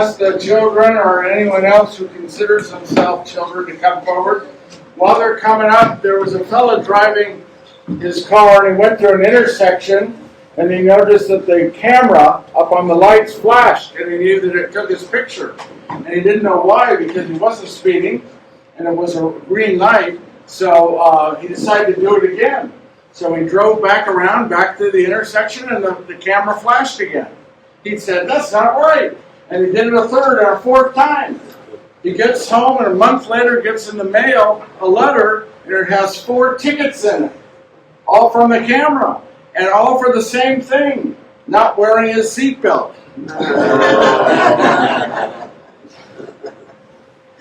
ask the children or anyone else who considers themselves children to come forward. While they're coming up, there was a fellow driving his car, and he went through an intersection, and he noticed that the camera up on the lights flashed, and he knew that it took his picture. And he didn't know why, because he wasn't speeding, and it was a green light, so he decided to do it again. So he drove back around, back to the intersection, and the camera flashed again. He said, "That's not right." And he did it a third and a fourth time. He gets home, and a month later gets in the mail a letter, and it has 4 tickets in it, all from the camera, and all for the same thing, not wearing his seatbelt.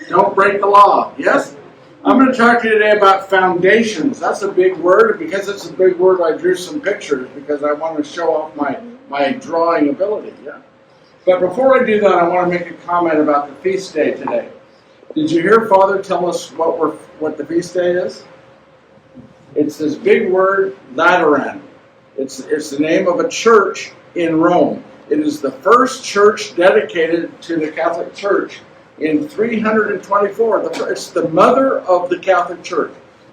Don't break the law. Yes? I'm going to talk to you today about foundations. That's a big word. And because it's a big word, I drew some pictures because I want to show off my drawing ability. Yeah. But before I do that, I want to make a comment about the feast day today. Did you hear Father tell us what the feast day is? It's this big word, Lateran. It's the name of a church in Rome. It is the first church dedicated to the Catholic Church in 324. It's the mother of the Catholic Church.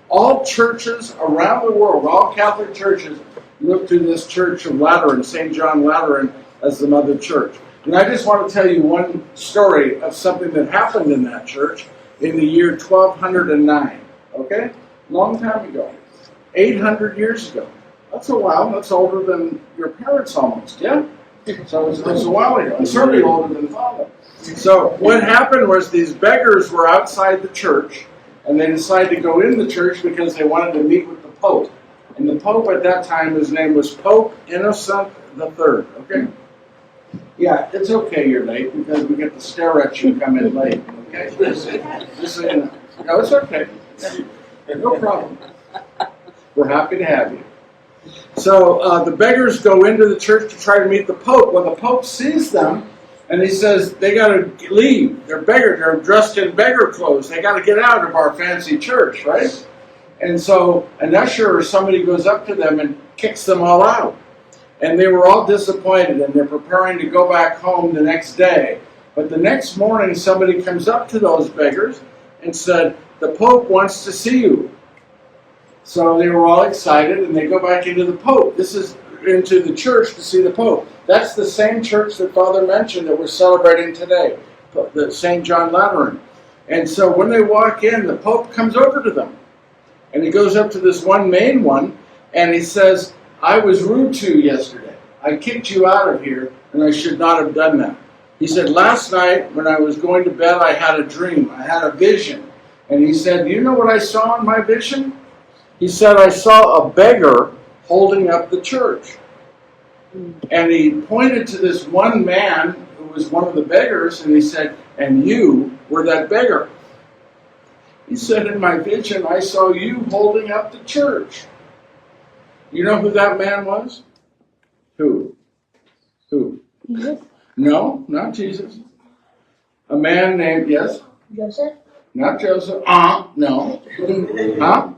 All churches around the world, all Catholic churches, look to this church of Lateran, St. John Lateran, as the mother church. And I just want to tell you one story of something that happened in that church in the year 1209. Okay? Long time ago. 800 years ago. That's a while. That's older than your parents almost, yeah? So it was a while ago. And certainly older than Father. So what happened was these beggars were outside the church, and they decided to go in the church because they wanted to meet with the Pope. And the Pope at that time, his name was Pope Innocent III. Okay? Yeah, it's okay you're late because we get to stare at you come in late. Okay? No, it's okay. No problem. We're happy to have you. So the beggars go into the church to try to meet the Pope. Well, the Pope sees them, and he says, they got to leave. They're beggars. They're dressed in beggar clothes. They got to get out of our fancy church, right? And so an usher or somebody goes up to them and kicks them all out. And they were all disappointed, and they're preparing to go back home the next day. But the next morning, somebody comes up to those beggars and said, "The Pope wants to see you." So they were all excited, and they go back into the Pope. This is into the church to see the Pope. That's the same church that Father mentioned that we're celebrating today, the St. John Lateran. And so when they walk in, the Pope comes over to them. And he goes up to this main one, and he says, "I was rude to you yesterday. I kicked you out of here, and I should not have done that." He said, "Last night when I was going to bed, I had a dream. I had a vision." And he said, "You know what I saw in my vision?" He said, "I saw a beggar holding up the church." And he pointed to this one man who was one of the beggars, and he said, "And you were that beggar." He said, "In my vision, I saw you holding up the church." You know who that man was? Who? Jesus. No, not Jesus. A man named, yes? Joseph. Not Joseph. No. Huh?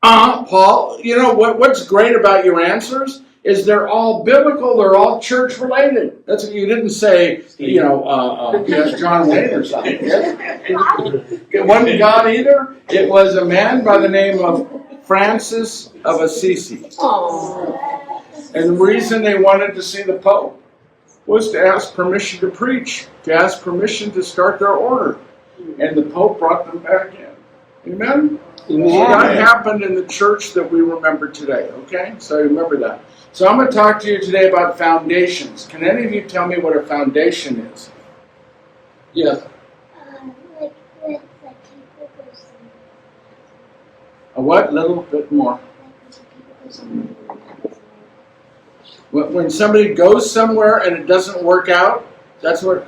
Paul. You know what's great about your answers is they're all biblical. They're all church related. That's what you didn't say. John Wayne or something. Yes? It wasn't God either. It was a man by the name of Francis of Assisi. And the reason they wanted to see the Pope was to ask permission to preach, to ask permission to start their order. And the Pope brought them back in. Amen? Amen. So that happened in the church that we remember today, okay? So remember that. So I'm going to talk to you today about foundations. Can any of you tell me what a foundation is? Yes. A what? A little bit more. When somebody goes somewhere and it doesn't work out, that's what...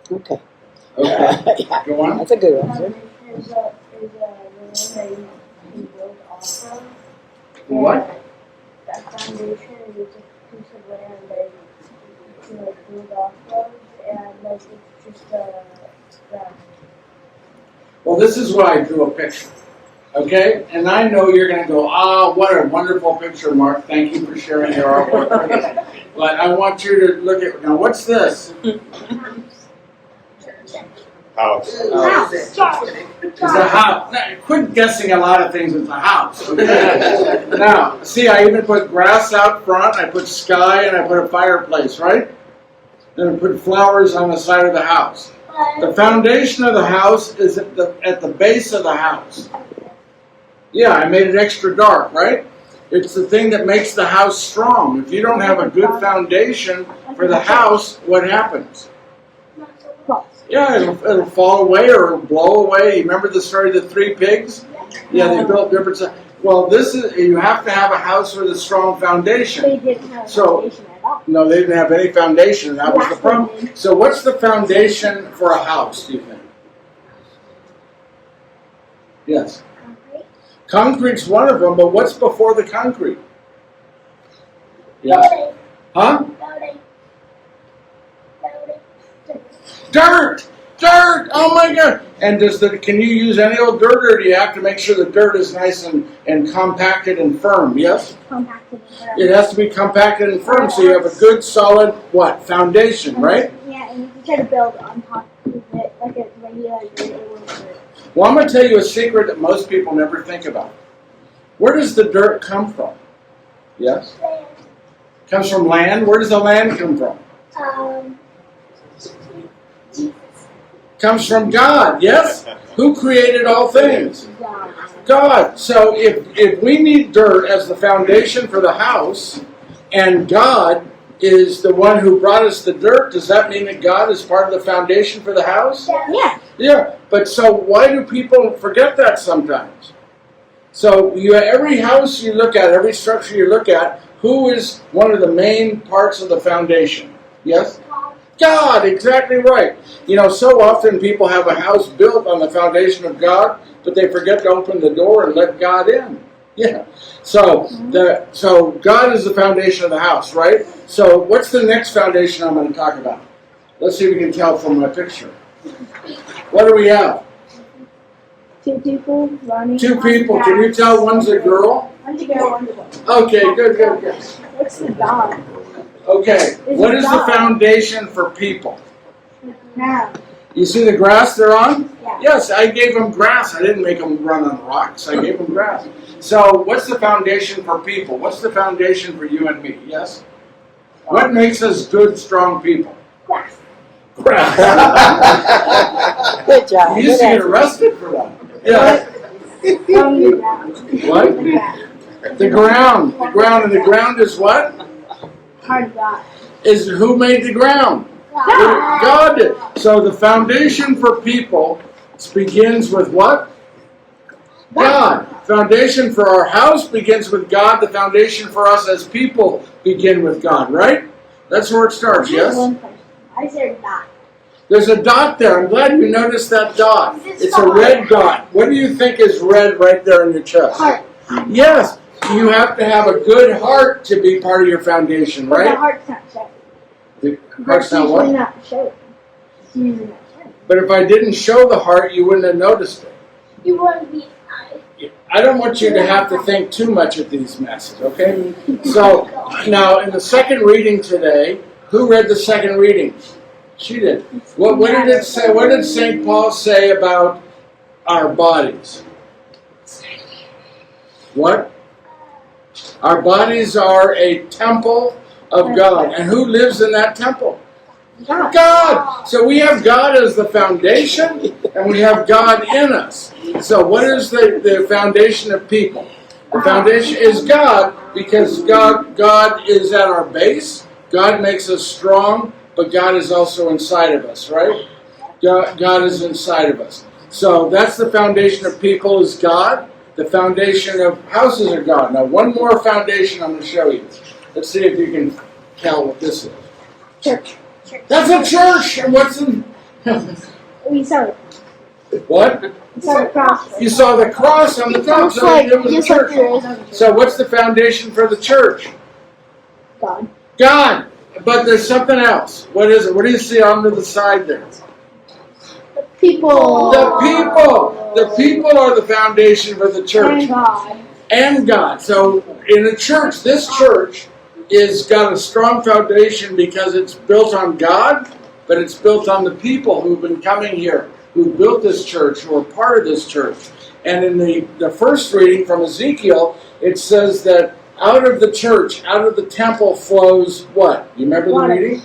Okay. Go on. That's a good answer. Is the one that you build off of? What? That foundation is just a piece of land that you build off of, and it's just a ground. Well, this is why I drew a picture. Okay? And I know you're going to go, what a wonderful picture, Mark. Thank you for sharing your artwork with us. But I want you to look at, now what's this? House. It's a house. Now, quit guessing a lot of things. It's a house. Okay? Now, see, I even put grass out front. I put sky, and I put a fireplace, right? And I put flowers on the side of the house. The foundation of the house is at the base of the house. Yeah, I made it extra dark, right? It's the thing that makes the house strong. If you don't have a good foundation for the house, what happens? Yeah, it'll fall away or it'll blow away. Remember the story of the 3 pigs? Yeah, they built different stuff. Well, you have to have a house with a strong foundation. They didn't have a foundation at all. No, they didn't have any foundation. That was the problem. So what's the foundation for a house, do you think? Yes. Concrete's one of them, but what's before the concrete? Yeah. Huh? Dirt! Dirt! Oh my God! And can you use any old dirt, or do you have to make sure the dirt is nice and compacted and firm? Yes? Compacted and firm. It has to be compacted and firm, so you have a good, solid, foundation, right? Yeah, and you can try to build on top of it like a regular dirt, it won't work. Well, I'm going to tell you a secret that most people never think about. Where does the dirt come from? Yes? It comes from land. Where does the land come from? Jesus. Comes from God, yes? Who created all things? God. So if we need dirt as the foundation for the house, and God is the one who brought us the dirt, does that mean that God is part of the foundation for the house? Yeah. Yeah, but so why do people forget that sometimes? So every house you look at, every structure you look at, who is one of the main parts of the foundation? Yes? God, exactly right. So often people have a house built on the foundation of God, but they forget to open the door and let God in. Yeah. So God is the foundation of the house, right? So what's the next foundation I'm going to talk about? Let's see if we can tell from my picture. What do we have? 2 people running. 2 people. Can you tell one's a girl? One's a girl, one's a boy. Okay, good. What's the dog? Okay, what is the foundation for people? Now. You see the grass they're on? Yeah. Yes, I gave them grass. I didn't make them run on rocks. I gave them grass. So what's the foundation for people? What's the foundation for you and me? Yes? What makes us good, strong people? Grass. Grass. Good job. You used to get arrested for that. Yeah. From the ground. What? The ground. The ground. The ground. And the ground is what? Hard God. Is who made the ground? God. God did. So the foundation for people begins with what? God. Foundation for our house begins with God. The foundation for us as people begin with God, right? That's where it starts, yes? I said dot. There's a dot there. I'm glad you noticed that dot. It's a red dot. What do you think is red right there in your chest? Heart. Yes. You have to have a good heart to be part of your foundation, But the right? heart's not showing. The heart's not usually what? not showing. It's usually not showing. But if I didn't show the heart, you wouldn't have noticed it. You want to be I don't want you to have to think too much of these messes, okay? So, now, in the second reading today, who read the second reading? She did. What did it say? What did St. Paul say about our bodies? What? Our bodies are a temple of God. And who lives in that temple? God. God! So we have God as the foundation, and we have God in us. So what is the foundation of people? The foundation is God, because God is at our base. God makes us strong, but God is also inside of us, right? God is inside of us. So that's the foundation of people is God. The foundation of houses are God. Now one more foundation I'm going to show you. Let's see if you can tell what this is. Church. That's a church! And what's in... We saw it. What? We saw the cross. You saw the cross on the top, so it was a church. So what's the foundation for the church? God. God! But there's something else. What is it? What do you see on the side there? The People. The people are the foundation for the church. And God. And God. So in a church, this church is got a strong foundation because it's built on God, but it's built on the people who've been coming here, who built this church, who are part of this church. And in the first reading from Ezekiel, it says that out of the church, out of the temple flows what? You remember the reading?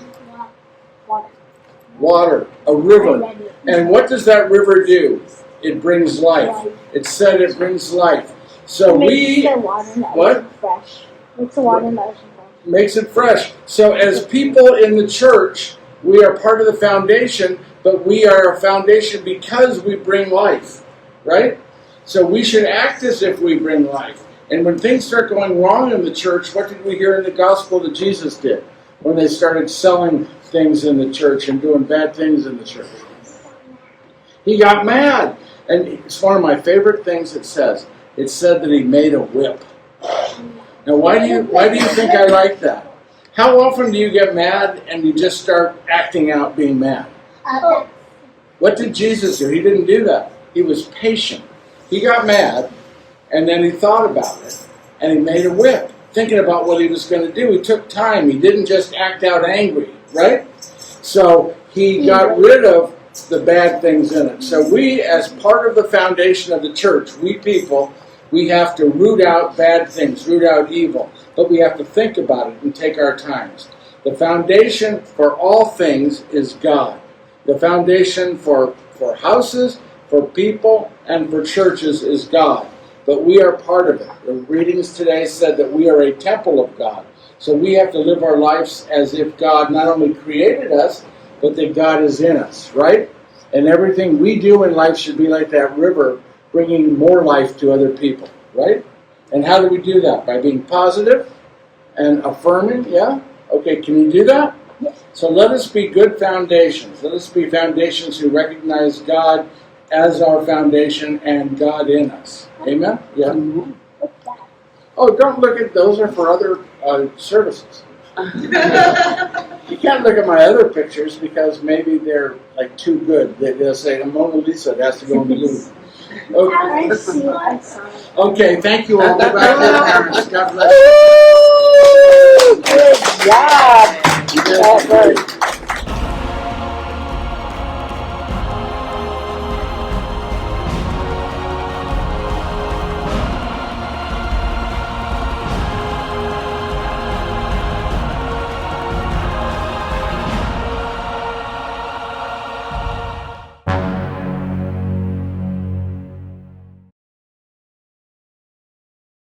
Water. A river. And what does that river do? It brings life. It said it brings life. So we... What? Fresh. Makes the water in the ocean fresh. Makes it fresh. So as people in the church, we are part of the foundation, but we are a foundation because we bring life. Right? So we should act as if we bring life. And when things start going wrong in the church, what did we hear in the gospel that Jesus did? When they started selling things in the church and doing bad things in the church. He got mad. And it's one of my favorite things it says. It said that he made a whip. Now why do you think I like that? How often do you get mad and you just start acting out being mad? What did Jesus do? He didn't do that. He was patient. He got mad, and then he thought about it, and he made a whip, thinking about what he was going to do. He took time. He didn't just act out angry, right? So he got rid of the bad things in it. So we, as part of the foundation of the church, we people, we have to root out bad things, root out evil. But we have to think about it and take our times. The foundation for all things is God. The foundation for houses, for people, and for churches is God. But we are part of it. The readings today said that we are a temple of God. So we have to live our lives as if God not only created us, but that God is in us, right? And everything we do in life should be like that river, bringing more life to other people, right? And how do we do that? By being positive and affirming, yeah? Okay, can you do that? Yes. So let us be good foundations. Let us be foundations who recognize God as our foundation and God in us. Amen? Yeah. Oh, don't look at those. Are for other services. You can't look at my other pictures because maybe they're like too good. They'll say the Mona Lisa has to go in the Louvre. Okay. Okay, thank you all. Go back to your parents. God bless you. Good job.